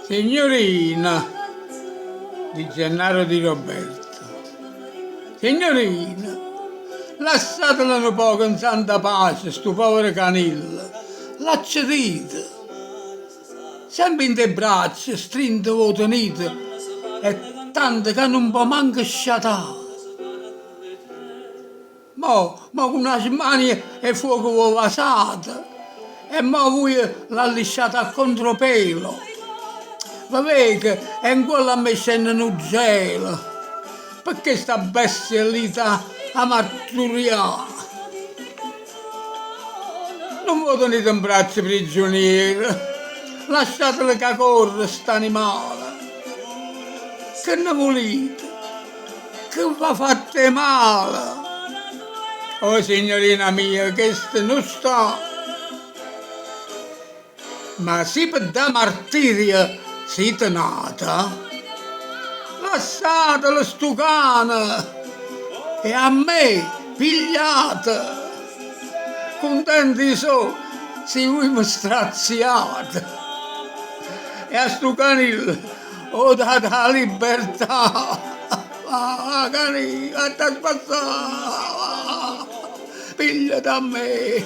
Signorina di Gennaro di Roberto. Signorina, lasciatela un poco in santa pace, sto povero canillo. L'accedite. Sempre in te braccia, strinto o tenite, e tanto che non può manco sciatare. Ma con una mani e fuoco vasata, e ma voi l'ha lasciata a contropelo. Vabbè che è in quella me scende un gelo, perché sta bestia lì a marturiare. Non vi tenete in braccio prigioniero, lasciatele che corre st'animale. Che ne volete? Che va fatte male? Oh signorina mia, questo non sta. Ma se per da martirio siete nata, lasciatelo sto cane e a me pigliate. Contenti so se voi mi straziate. E a sto canillo ho dato la libertà. Canillo, a te spazzare. Piglia da me.